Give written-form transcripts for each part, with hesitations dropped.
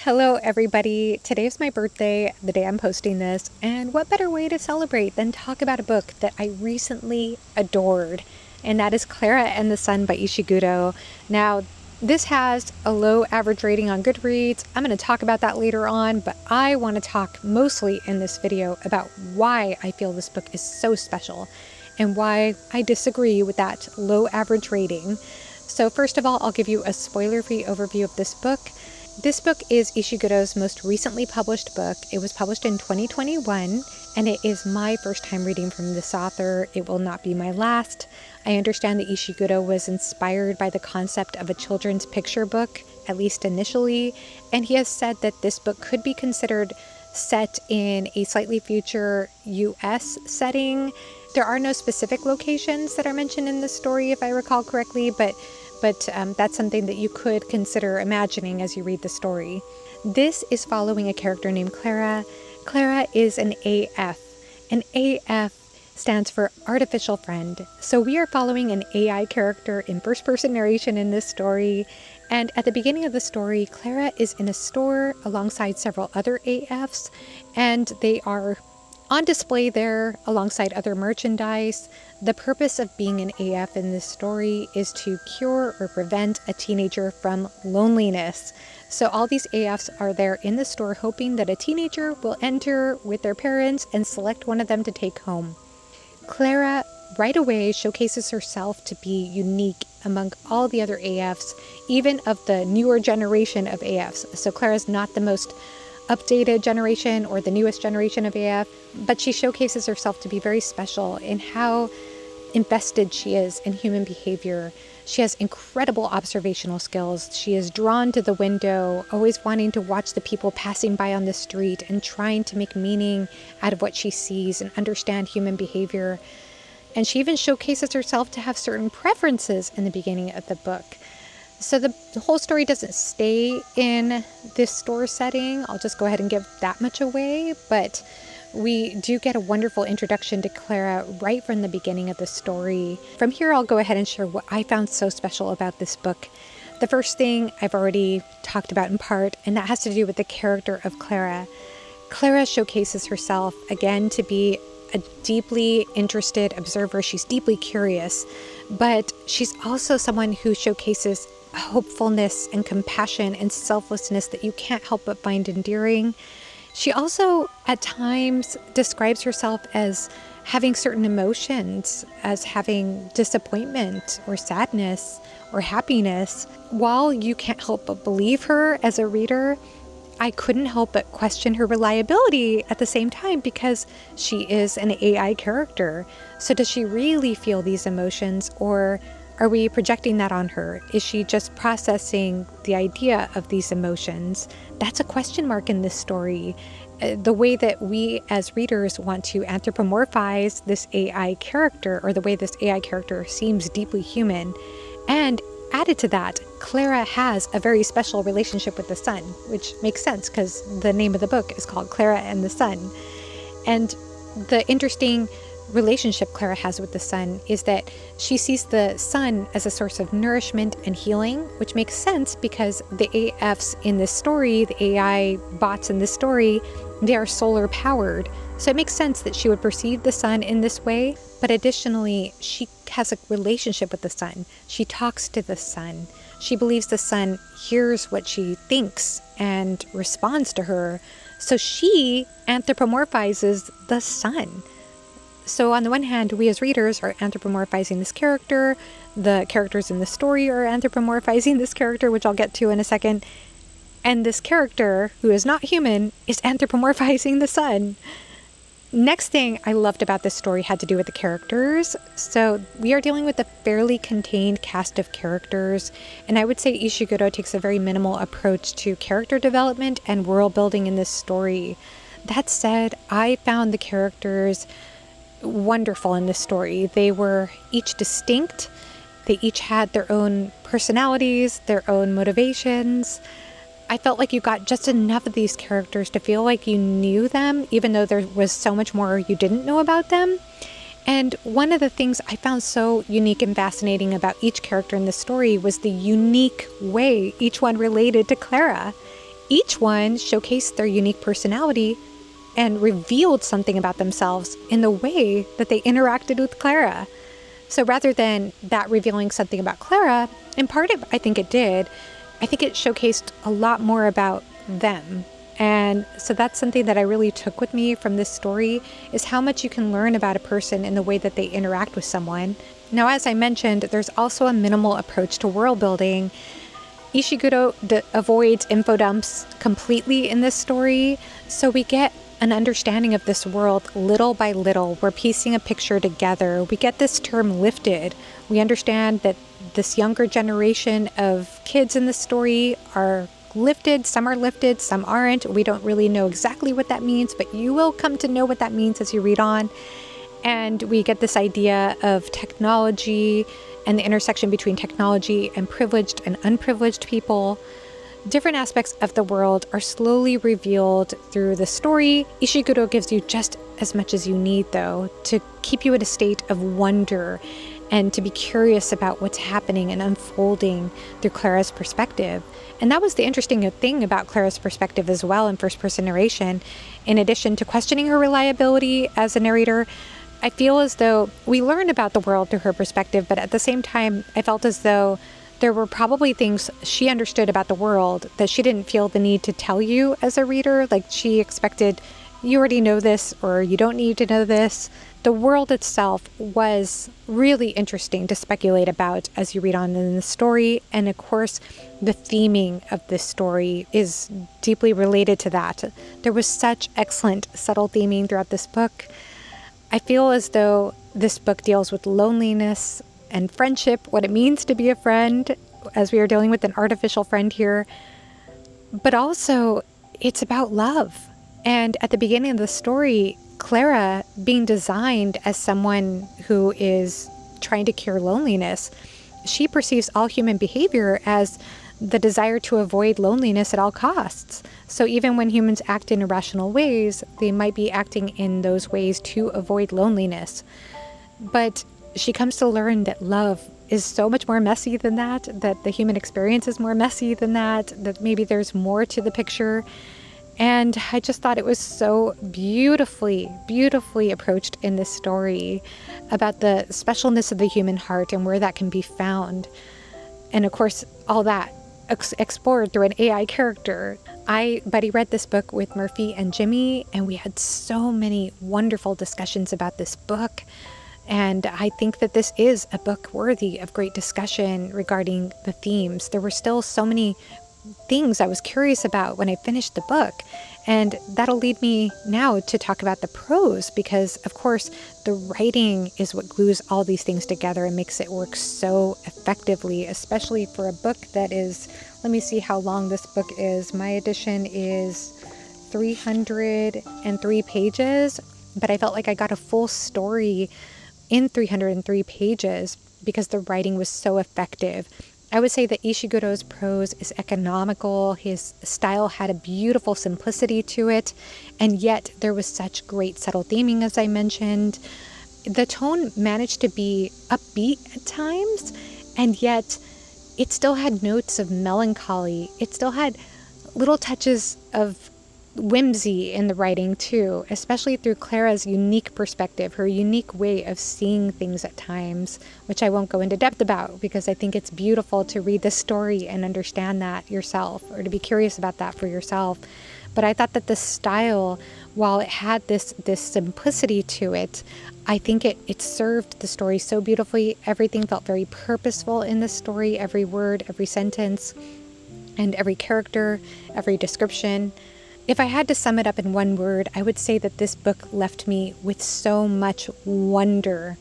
Hello everybody, today is my birthday, the day I'm posting this, and what better way to celebrate than talk about a book that I recently adored, and that is KLARA and the Sun by Ishiguro. Now, this has a low average rating on Goodreads. I'm going to talk about that later on, but I want to talk mostly in this video about why I feel this book is so special and why I disagree with that low average rating. So first of all, I'll give you a spoiler-free overview of this book. This book is Ishiguro's most recently published book. It was published in 2021, and it is my first time reading from this author. It will not be my last. I understand that Ishiguro was inspired by the concept of a children's picture book, at least initially, and he has said that this book could be considered set in a slightly future US setting. There are no specific locations that are mentioned in the story, if I recall correctly, but that's something that you could consider imagining as you read the story. This is following a character named KLARA. KLARA is an AF. An AF stands for artificial friend. So we are following an AI character in first-person narration in this story. And at the beginning of the story, KLARA is in a store alongside several other AFs, and they are on display there alongside other merchandise. The purpose of being an AF in this story is to cure or prevent a teenager from loneliness. So all these AFs are there in the store hoping that a teenager will enter with their parents and select one of them to take home. KLARA right away showcases herself to be unique among all the other AFs, even of the newer generation of AFs. So KLARA's not the most updated generation or the newest generation of AF, but she showcases herself to be very special in how invested she is in human behavior. She has incredible observational skills. She is drawn to the window, always wanting to watch the people passing by on the street and trying to make meaning out of what she sees and understand human behavior. And she even showcases herself to have certain preferences in the beginning of the book. So the whole story doesn't stay in this store setting. I'll just go ahead and give that much away, but we do get a wonderful introduction to KLARA right from the beginning of the story. From here, I'll go ahead and share what I found so special about this book. The first thing I've already talked about in part, and that has to do with the character of KLARA. KLARA showcases herself, again, to be a deeply interested observer. She's deeply curious, but she's also someone who showcases hopefulness and compassion and selflessness that you can't help but find endearing. She also, at times, describes herself as having certain emotions, as having disappointment or sadness or happiness. While you can't help but believe her as a reader, I couldn't help but question her reliability at the same time because she is an AI character. So does she really feel these emotions, or are we projecting that on her? Is she just processing the idea of these emotions? That's a question mark in this story. The way that we as readers want to anthropomorphize this AI character, or the way this AI character seems deeply human. And added to that, KLARA has a very special relationship with the sun, which makes sense because the name of the book is called KLARA and the Sun. And the interesting relationship KLARA has with the sun is that she sees the sun as a source of nourishment and healing, which makes sense because the AFs in this story, the AI bots in this story, they are solar powered. So it makes sense that she would perceive the sun in this way. But additionally, she has a relationship with the sun. She talks to the sun. She believes the sun hears what she thinks and responds to her. So she anthropomorphizes the sun. So on the one hand, we as readers are anthropomorphizing this character. The characters in the story are anthropomorphizing this character, which I'll get to in a second. And this character, who is not human, is anthropomorphizing the sun. Next thing I loved about this story had to do with the characters. So we are dealing with a fairly contained cast of characters, and I would say Ishiguro takes a very minimal approach to character development and world building in this story. That said, I found the characters wonderful in this story. They were each distinct. They each had their own personalities, their own motivations. I felt like you got just enough of these characters to feel like you knew them, even though there was so much more you didn't know about them. And one of the things I found so unique and fascinating about each character in the story was the unique way each one related to KLARA. Each one showcased their unique personality and revealed something about themselves in the way that they interacted with Clara. So rather than that revealing something about Clara, in part I think it did, I think it showcased a lot more about them. And so that's something that I really took with me from this story, is how much you can learn about a person in the way that they interact with someone. Now, as I mentioned, there's also a minimal approach to world building. Ishiguro avoids info dumps completely in this story, so we get an understanding of this world little by little. We're piecing a picture together. We get this term lifted. We understand that this younger generation of kids in the story are lifted, some aren't. We don't really know exactly what that means, but you will come to know what that means as you read on. And we get this idea of technology and the intersection between technology and privileged and unprivileged people. Different aspects of the world are slowly revealed through the story. Ishiguro gives you just as much as you need, though, to keep you in a state of wonder and to be curious about what's happening and unfolding through Clara's perspective. And that was the interesting thing about Clara's perspective as well in first-person narration. In addition to questioning her reliability as a narrator, I feel as though we learn about the world through her perspective, but at the same time, I felt as though there were probably things she understood about the world that she didn't feel the need to tell you as a reader. Like she expected, you already know this, or you don't need to know this. The world itself was really interesting to speculate about as you read on in the story. And of course, the theming of this story is deeply related to that. There was such excellent, subtle theming throughout this book. I feel as though this book deals with loneliness and friendship, what it means to be a friend, as we are dealing with an artificial friend here. But also, it's about love. And at the beginning of the story, Clara, being designed as someone who is trying to cure loneliness, she perceives all human behavior as the desire to avoid loneliness at all costs. So even when humans act in irrational ways, they might be acting in those ways to avoid loneliness. But she comes to learn that love is so much more messy than that the human experience is more messy than that maybe there's more to the picture. And I just thought it was so beautifully approached in this story about the specialness of the human heart and where that can be found. And of course, all that explored through an AI character. I buddy read this book with Murphy and Jimmy, and we had so many wonderful discussions about this book. And I think that this is a book worthy of great discussion regarding the themes. There were still so many things I was curious about when I finished the book. And that'll lead me now to talk about the prose, because of course the writing is what glues all these things together and makes it work so effectively, especially for a book that is, let me see how long this book is. My edition is 303 pages, but I felt like I got a full story in 303 pages because the writing was so effective. I would say that Ishiguro's prose is economical. His style had a beautiful simplicity to it, and yet there was such great subtle theming, as I mentioned. The tone managed to be upbeat at times, and yet it still had notes of melancholy. It still had little touches of whimsy in the writing too, especially through Clara's unique perspective, her unique way of seeing things at times, which I won't go into depth about because I think it's beautiful to read this story and understand that yourself, or to be curious about that for yourself. But I thought that the style, while it had this simplicity to it, I think it served the story so beautifully. Everything felt very purposeful in the story, every word, every sentence, and every character, every description. If I had to sum it up in one word, I would say that this book left me with so much wonder.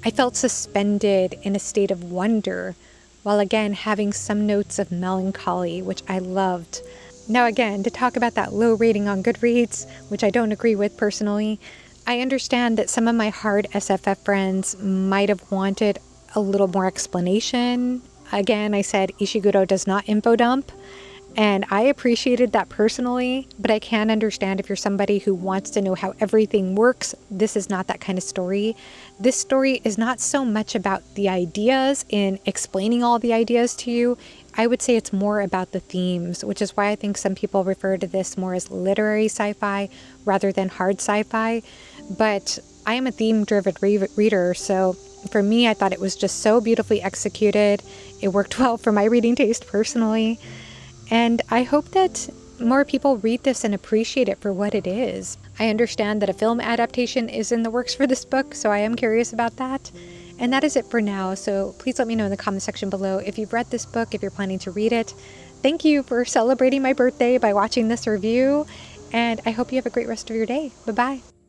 I felt suspended in a state of wonder, while again having some notes of melancholy, which I loved. Now again, to talk about that low rating on Goodreads, which I don't agree with personally, I understand that some of my hard SFF friends might have wanted a little more explanation. Again, I said Ishiguro does not info dump. And I appreciated that personally, but I can understand if you're somebody who wants to know how everything works. This is not that kind of story. This story is not so much about the ideas in explaining all the ideas to you. I would say it's more about the themes, which is why I think some people refer to this more as literary sci-fi rather than hard sci-fi. But I am a theme-driven reader, so for me, I thought it was just so beautifully executed. It worked well for my reading taste personally. And I hope that more people read this and appreciate it for what it is. I understand that a film adaptation is in the works for this book, so I am curious about that. And that is it for now, so please let me know in the comment section below if you've read this book, if you're planning to read it. Thank you for celebrating my birthday by watching this review, and I hope you have a great rest of your day. Bye-bye.